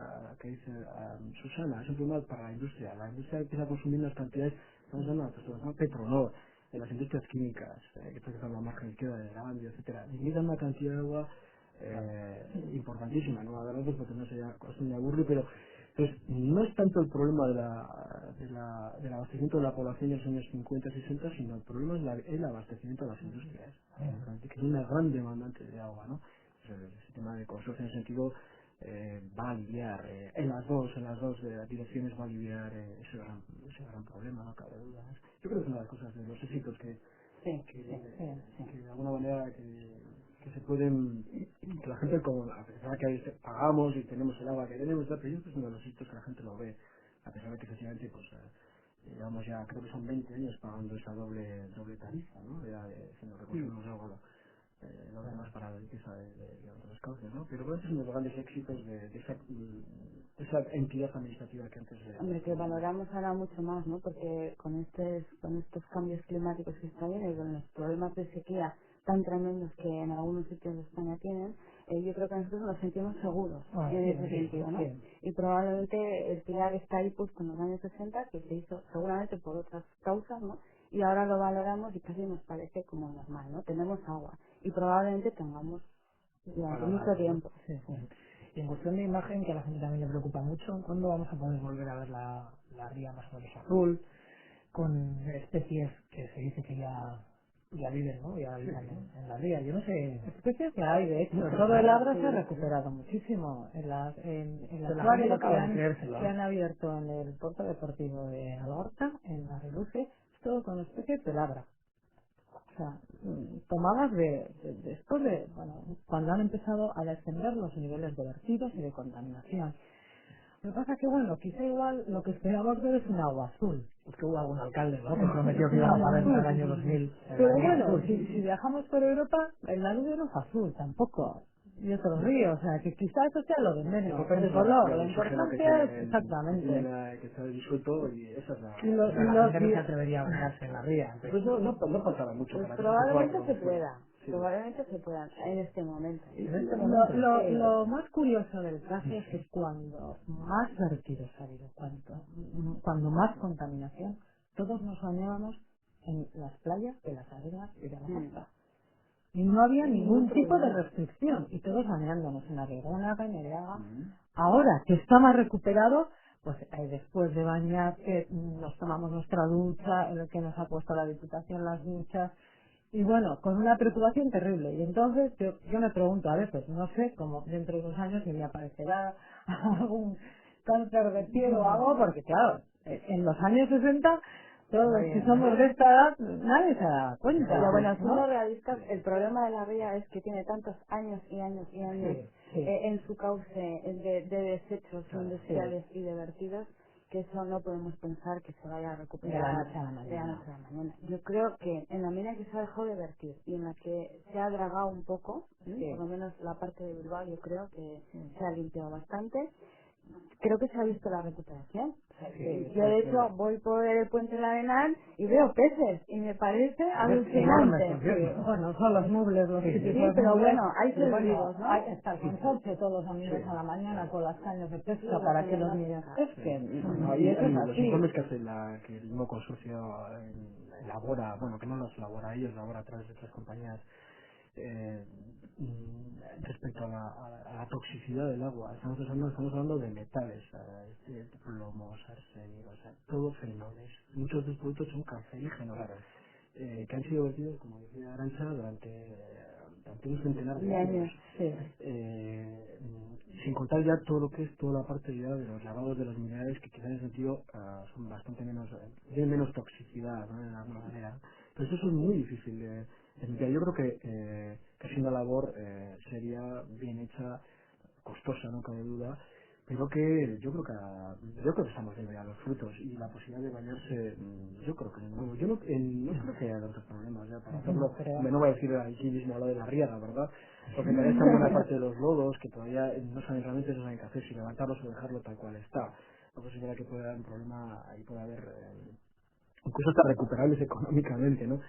Susana, es un problema para la industria. La industria empieza a consumir unas cantidades, estamos hablando de Petronor, de las industrias químicas, que están la margen izquierda de Gambia, etcétera, limitan una cantidad de agua importantísima, no hablaremos porque no sería cuestión de aburrir, pero entonces no es tanto el problema del abastecimiento de la población en los años 50 60, sino el problema es el abastecimiento de las industrias, que es una gran demandante de agua, ¿no? Pues el sistema de consorcio en ese sentido va a aliviar, en las dos direcciones va a aliviar ese gran problema, no cabe duda. Yo creo que es una de las cosas, de los éxitos que de alguna manera que se pueden, que la gente, como a pesar de que pagamos y tenemos el agua que tenemos, pero yo creo que es uno de los éxitos que la gente lo ve, a pesar de que efectivamente pues llevamos ya, creo que son 20 años pagando esa doble tarifa, ¿no? Siendo que consumimos agua los demás para la limpieza de otros cauces, ¿no? Pero creo que es uno de los grandes éxitos de esa entidad administrativa que antes Hombre, que valoramos ahora mucho más, ¿no? Porque con estos cambios climáticos que están viendo y con los problemas de sequía tan tremendos que en algunos sitios de España tienen, yo creo que nosotros nos sentimos seguros en ese sentido, ¿no? Y probablemente el pilar está ahí puesto en los años 60, que se hizo seguramente por otras causas, ¿no? Y ahora lo valoramos y casi nos parece como normal, ¿no? Tenemos agua y probablemente tengamos durante mucho tiempo. Y en cuestión de imagen, que a la gente también le preocupa mucho, ¿cuándo vamos a poder volver a ver la ría más o menos azul, con especies que se dice que ya viven, ¿no? Ya viven en la ría? Yo no sé. Especies que hay, de hecho, todo el Abra se ha recuperado muchísimo. En las acuarios que han abierto en el puerto deportivo de Algorta, en Ariluce, es todo con especies del Abra. O sea, tomadas después de, bueno, cuando han empezado a descender los niveles de vertidos y de contaminación. Lo que pasa es que, bueno, quizá igual lo que esperamos ver es un agua azul. Porque hubo algún alcalde, ¿no?, que prometió que iba a aparecer en el año 2000. Pero bueno, si viajamos por Europa, el Danubio no es azul tampoco. Y otros ríos, o sea, que quizás eso sea lo de menos, el color, la importancia es exactamente. Que está disuelto y esa es la... La gente no se atrevería a bañarse en la ría. Pues no faltaba mucho Pues para probablemente se pueda. Probablemente se pueda en este momento. Lo más curioso del caso es que cuando más vertidos ha habido, cuando más contaminación, todos nos bañábamos en las playas de las arenas y de la costa. Y no había ningún tipo de restricción, y todos bañándonos en la Rigonaga, en Ereaga. Ahora que está más recuperado, pues después de bañar, que nos tomamos nuestra ducha, en el que nos ha puesto la Diputación las duchas, y bueno, con una preocupación terrible. Y entonces yo me pregunto a veces, no sé, como dentro de unos años si me aparecerá algún cáncer de piel o algo, porque claro, en los años 60 todos los que somos de esta edad, nadie se da cuenta. Pero bueno, ¿no? siendo realistas, el problema de la ría es que tiene tantos años y años y años en su cauce de desechos industriales y de vertidos, que eso no podemos pensar que se vaya a recuperar de la noche a la mañana. Yo creo que en la medida que se ha dejado de vertir y en la que se ha dragado un poco, por lo menos la parte de Bilbao, yo creo que se ha limpiado bastante. Creo que se ha visto la recuperación. Yo de hecho voy por el puente del Arenal y veo peces y me parece alucinante. Bueno, son los mubles los típicos. Sí, pero bueno, hay servidos, ¿no? Hay que estar consorcio todos los amigos a la mañana con las cañas de pesca para que los niños pesquen. Y eso es los así. informes que hace que el mismo consorcio elabora, bueno, que no los elabora ellos, elabora a través de otras compañías, respecto a la toxicidad del agua. Estamos hablando de metales, de plomos, arsénico, o sea, todo fenoles. Muchos de los productos son cancerígenos, que han sido vertidos, como decía Arantxa, durante un centenar de años. Sin contar ya todo lo que es toda la parte ya de los lavados de los minerales, que quizás en ese sentido son bastante menos, tienen menos toxicidad, ¿no?, de alguna manera. Pero eso es muy difícil de limpiar. Yo creo que si una labor sería bien hecha, costosa, no cabe duda, pero que yo creo que estamos viendo ya los frutos y la posibilidad de bañarse, yo creo que no, yo no creo que haya tantos problemas ya para hacerlo. Hombre, no voy a decir aquí mismo lo de la riada, ¿verdad? Porque todavía está buena parte de los lodos que todavía no saben realmente, no saben qué hacer, si levantarlos o dejarlo tal cual está. Luego sí que puede haber un problema, ahí puede haber incluso hasta recuperables económicamente, ¿no?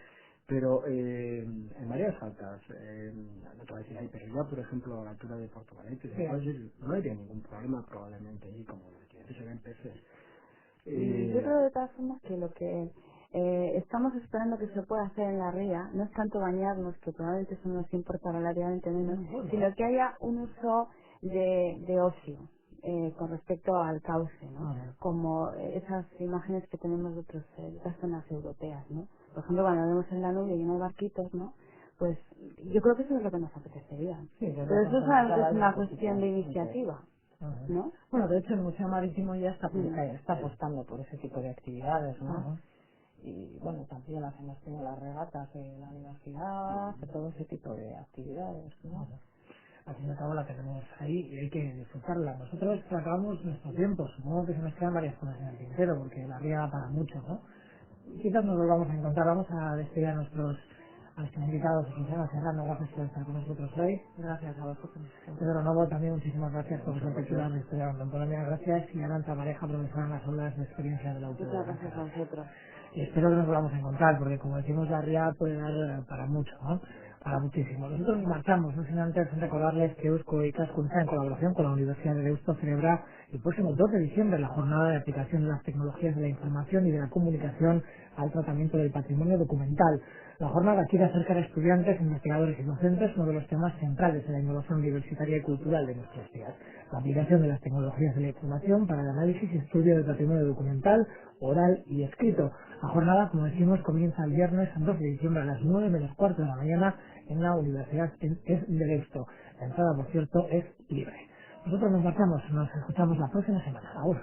Pero en mareas altas, no te voy a decir ahí, pero ya por ejemplo a la altura de Portugalete, no habría ningún problema probablemente ahí, como que se ven peces. Yo creo de todas formas que lo que estamos esperando que se pueda hacer en la ría no es tanto bañarnos, que probablemente eso nos importa relativamente menos, sino que haya un uso de ocio con respecto al cauce, ¿no? Como esas imágenes que tenemos de otras zonas europeas, ¿no? Por ejemplo, cuando vemos el Danubio lleno de barquitos, ¿no? Pues yo creo que eso es lo que nos apetecería. Pero eso solamente es una cuestión de iniciativa, ¿no? Bueno, de hecho el Museo Marítimo ya está apostando por ese tipo de actividades, ¿no? Y bueno, también hemos tenido las regatas de la universidad, todo ese tipo de actividades, ¿no? Al fin y al cabo la tenemos ahí y hay que disfrutarla. Nosotros acabamos nuestro tiempo, supongo que se nos quedan varias cosas en el tintero, porque la ría da para mucho, ¿no? Quizás nos volvamos a encontrar, vamos a despedir a nuestros invitados y quizás cerrando, gracias por estar con nosotros hoy. Gracias a vosotros. Pedro Novo, también muchísimas gracias por su apertura de estudiar en Polonia, gracias, y Aranza Mareja, profesora en las aulas de experiencia del autor. Muchas gracias a vosotros. Y espero que nos volvamos a encontrar, porque como decimos, la ría puede dar para mucho, ¿no? Para muchísimo. Nosotros nos marchamos, no sin antes recordarles que Eusko Ikaskuntza, en colaboración con la Universidad de Deusto, celebra el próximo 2 de diciembre la jornada de aplicación de las tecnologías de la información y de la comunicación al tratamiento del patrimonio documental. La jornada quiere acercar a estudiantes, investigadores y docentes uno de los temas centrales de la innovación universitaria y cultural de nuestros días: la aplicación de las tecnologías de la información para el análisis y estudio del patrimonio documental, oral y escrito. La jornada, como decimos, comienza el viernes 2 de diciembre a las 9 menos cuarto de la mañana en la Universidad de Deusto. La entrada, por cierto, es libre. Nosotros nos marchamos, nos escuchamos la próxima semana. Ahora.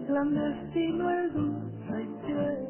Clandestino el dulce